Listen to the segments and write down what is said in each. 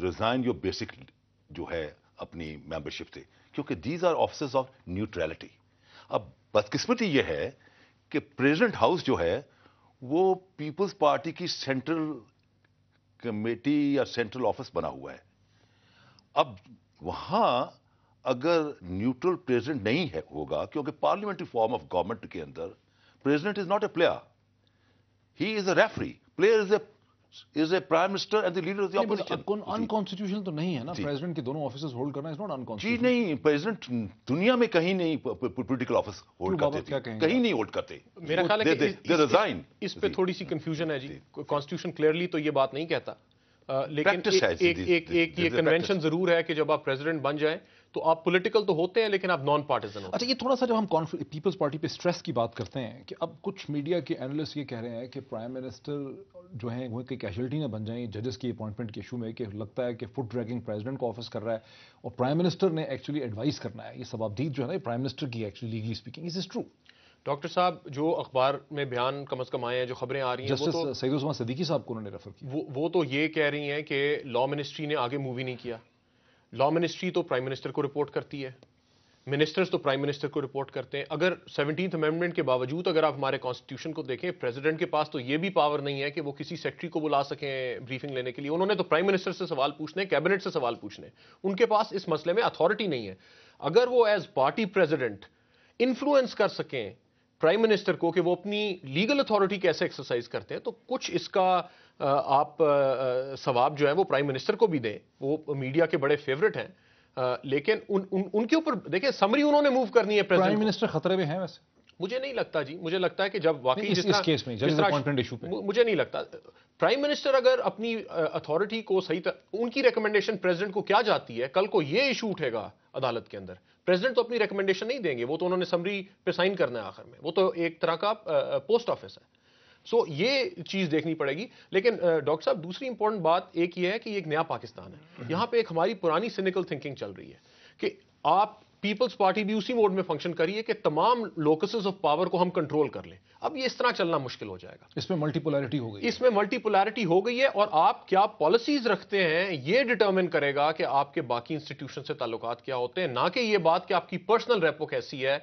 Resign your basic جو ہے اپنی ممبرشپ سے، کیونکہ these are officers of neutrality. اب بدقسمتی یہ ہے کہ پریزیڈنٹ ہاؤس جو ہے وہ پیپلز پارٹی کی سینٹرل کمیٹی یا سینٹرل آفس بنا ہوا ہے. اب وہاں اگر نیوٹرل پریزیڈنٹ نہیں ہے ہوگا، کیونکہ پارلیمنٹری فارم آف گورنمنٹ کے اندر president is not a player, he is a referee. Player is a prime minister and the leader of the opposition. Unconstitutional تو نہیں ہے نا پریزیڈنٹ کے دونوں آفیسز ہولڈ کرنا، از ناٹ جی انکانسٹیٹیوشنل. نہیں، پریزیڈنٹ دنیا میں کہیں نہیں پولیٹیکل آفس ہولڈ کرتے تھے، کہیں نہیں ہولڈ کرتے. میرا خیال ہے کہ ریزائن. اس پہ تھوڑی سی کنفیوژن ہے جی. کانسٹیٹیوشن کلیئرلی تو یہ بات نہیں کہتا، لیکن ایک یہ کنونشن ضرور ہے کہ جب آپ پریزیڈنٹ بن جائیں تو آپ پولیٹیکل تو ہوتے ہیں لیکن آپ نان پارٹیزن ہوتے ہیں. اچھا، یہ تھوڑا سا جب ہم پیپلز پارٹی پہ سٹریس کی بات کرتے ہیں کہ اب کچھ میڈیا کے اینالسٹ یہ کہہ رہے ہیں کہ پرائم منسٹر جو ہیں وہ کہ کیجولٹی نہ بن جائیں ججز کی اپوائنٹمنٹ کے ایشو میں، کہ لگتا ہے کہ فٹ ڈریگنگ پریزیڈنٹ کو آفس کر رہا ہے اور پرائم منسٹر نے ایکچولی ایڈوائز کرنا ہے. یہ ثوابدید جو ہے نا پرائم منسٹر کی actually legally speaking. Is it true? Doctor صاحب جو اخبار میں بیان کم از کم آئے ہیں، جو خبریں آ رہی ہیں، جسٹس سعید عثمان صدیقی صاحب کو انہوں نے ریفر کیا، وہ تو یہ کہہ رہی ہیں کہ لا منسٹری نے آگے موو ہی نہیں کیا. لا منسٹری تو پرائم منسٹر کو رپورٹ کرتی ہے، منسٹرز تو پرائم منسٹر کو رپورٹ کرتے ہیں. اگر 17th امینڈمنٹ کے باوجود اگر آپ ہمارے کانسٹیٹیوشن کو دیکھیں، پریزیڈنٹ کے پاس تو یہ بھی پاور نہیں ہے کہ وہ کسی سیکٹری کو بلا سکیں بریفنگ لینے کے لیے. انہوں نے تو پرائم منسٹر سے سوال پوچھنے، کیبنٹ سے سوال پوچھنے، ان کے پاس اس مسئلے میں اتھارٹی نہیں ہے. اگر وہ ایز پارٹی پریزیڈنٹ انفلوئنس کر سکیں پرائم منسٹر کو کہ وہ اپنی لیگل اتھارٹی کیسے ایکسرسائز کرتے ہیں، تو کچھ اس کا آپ ثواب جو ہے وہ پرائم منسٹر کو بھی دیں. وہ میڈیا کے بڑے فیورٹ ہیں، لیکن ان کے اوپر دیکھیں سمری انہوں نے موو کرنی ہے. پرائم منسٹر خطرے میں ہیں ویسے؟ مجھے نہیں لگتا جی. مجھے لگتا ہے کہ جب واقعی اس کیس میں ججز اپوائنٹمنٹ ایشو پہ مجھے نہیں لگتا پرائم منسٹر اگر اپنی اتھارٹی کو صحیح ان کی ریکمنڈیشن پریزیڈنٹ کو کیا جاتی ہے، کل کو یہ ایشو اٹھے گا عدالت کے اندر، پریزیڈنٹ تو اپنی ریکمنڈیشن نہیں دیں گے، وہ تو انہوں نے سمری پہ سائن کرنا ہے آخر میں، وہ تو ایک طرح کا پوسٹ آفس ہے. سو یہ چیز دیکھنی پڑے گی. لیکن ڈاکٹر صاحب دوسری امپورٹنٹ بات ایک یہ ہے کہ یہ ایک نیا پاکستان ہے. یہاں پہ ایک ہماری پرانی سینیکل تھنکنگ چل رہی ہے کہ آپ پیپلز پارٹی بھی اسی موڈ میں فنکشن کریے کہ تمام لوکسز آف پاور کو ہم کنٹرول کر لیں. اب یہ اس طرح چلنا مشکل ہو جائے گا. اس میں ملٹی پولیرٹی ہو گئی، اس میں ملٹی پولیرٹی ہو گئی ہے، اور آپ کیا پالیسیز رکھتے ہیں یہ ڈٹرمن کرے گا کہ آپ کے باقی انسٹیٹیوشن سے تعلقات کیا ہوتے ہیں، نہ کہ یہ بات کہ آپ کی پرسنل ریپو کیسی ہے.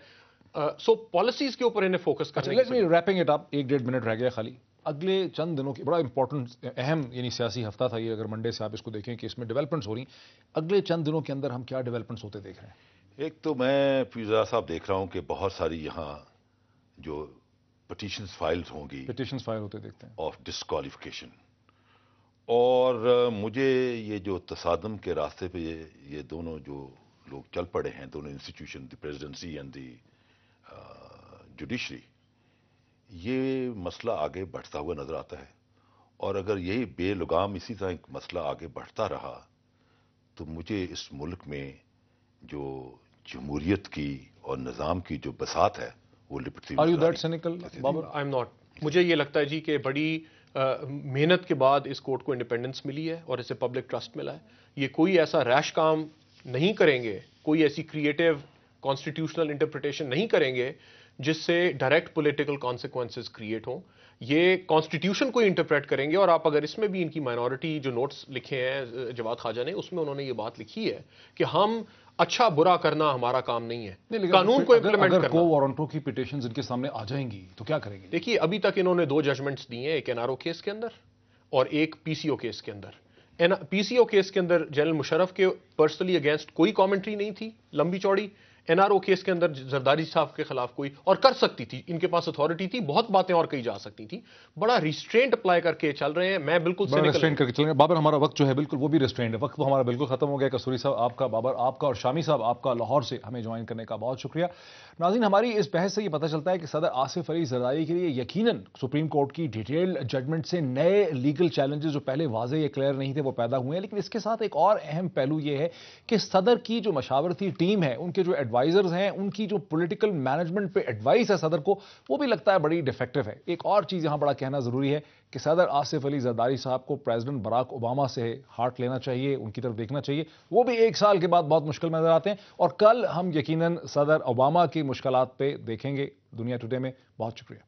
سو پالیسیز کے اوپر انہیں فوکس کرنے کی. ریپنگ اٹ اپ، 1-1.5 منٹ رہ گیا خالی. اگلے چند دنوں کی بڑا امپورٹنٹ اہم یعنی سیاسی ہفتہ تھا یہ، اگر منڈے سے آپ اس کو دیکھیں کہ اس میں ڈیولپمنٹس ہو رہی ہیں، اگلے چند دنوں کے اندر ہم کیا ڈیولپمنٹس ہوتے دیکھ رہے ہیں؟ ایک تو میں فیضا صاحب دیکھ رہا ہوں کہ بہت ساری یہاں جو پٹیشنز فائلز ہوں گی، پٹیشنز فائل ہوتے دیکھتے ہیں آف ڈسکوالیفیکیشن. اور مجھے یہ جو تصادم کے راستے پہ یہ دونوں جو لوگ چل پڑے ہیں، دونوں institution, the presidency and the judiciary, یہ مسئلہ آگے بڑھتا ہوا نظر آتا ہے. اور اگر یہی بے لگام اسی طرح ایک مسئلہ آگے بڑھتا رہا تو مجھے اس ملک میں جو جمہوریت کی اور نظام کی جو بساط ہے وہ لپٹتی Are you that cynical, Babar? I'm not. مجھے یہ لگتا ہے جی کہ بڑی محنت کے بعد اس کورٹ کو انڈیپینڈنس ملی ہے اور اسے پبلک ٹرسٹ ملا ہے. یہ کوئی ایسا ریش کام نہیں کریں گے، کوئی ایسی کریٹو کانسٹیٹیوشنل انٹرپریٹیشن نہیں کریں گے جس سے ڈائریکٹ پولیٹیکل کانسیکوینسز کریٹ ہوں. یہ کانسٹیٹیوشن کو انٹرپریٹ کریں گے. اور آپ اگر اس میں بھی ان کی مائنورٹی جو نوٹس لکھے ہیں جواد خواجہ نے، اس میں انہوں نے یہ بات لکھی ہے کہ ہم اچھا برا کرنا ہمارا کام نہیں ہے، قانون کو امپلیمنٹ کرنا. اگر کو وارنٹوں کی پٹیشنز ان کے سامنے آ جائیں گی تو کیا کریں گے؟ دیکھیے ابھی تک انہوں نے 2 ججمنٹس دی ہیں، ایک NRO کیس کے اندر اور ایک PCO کیس کے اندر. PCO کیس کے اندر جنرل مشرف کے پرسنلی اگینسٹ کوئی کامنٹری نہیں تھی لمبی چوڑی. NRO کیس کے اندر زرداری صاحب کے خلاف کوئی، اور کر سکتی تھی، ان کے پاس اتھارٹی تھی، بہت باتیں اور کہی جا سکتی تھی. بڑا ریسٹرینٹ اپلائی کر کے چل رہے ہیں. میں بالکل ریسٹرینٹ کر کے چل رہے ہیں. بابر ہمارا وقت جو ہے بالکل وہ بھی ریسٹرینٹ ہے، وقت ہمارا بالکل ختم ہو گیا. کسوری صاحب آپ کا، بابر آپ کا، اور شامی صاحب آپ کا لاہور سے ہمیں جوائن کرنے کا بہت شکریہ. ناظرین، ہماری اس بحث سے یہ پتہ چلتا ہے کہ صدر آصف علی زرداری کے لیے یقیناً سپریم کورٹ کی ڈیٹیل ججمنٹ سے نئے لیگل چیلنجز جو پہلے واضح یا کلیئر نہیں تھے وہ پیدا ہوئے ہیں. لیکن اس کے ساتھ ایک اور اہم پہلو یہ ہے کہ صدر کی جو مشاورتی ٹیم ہے، ان کے جو ایڈوائزرز ہیں، ان کی جو پولیٹیکل مینجمنٹ پہ ایڈوائس ہے صدر کو، وہ بھی لگتا ہے بڑی ڈیفیکٹو ہے. ایک اور چیز یہاں بڑا کہنا ضروری ہے کہ صدر آصف علی زرداری صاحب کو پریزیڈنٹ براک اوباما سے ہارٹ لینا چاہیے، ان کی طرف دیکھنا چاہیے. وہ بھی 1 سال کے بعد بہت مشکل میں نظر آتے ہیں، اور کل ہم یقیناً صدر اوباما کی مشکلات پہ دیکھیں گے دنیا ٹوڈے میں. بہت شکریہ.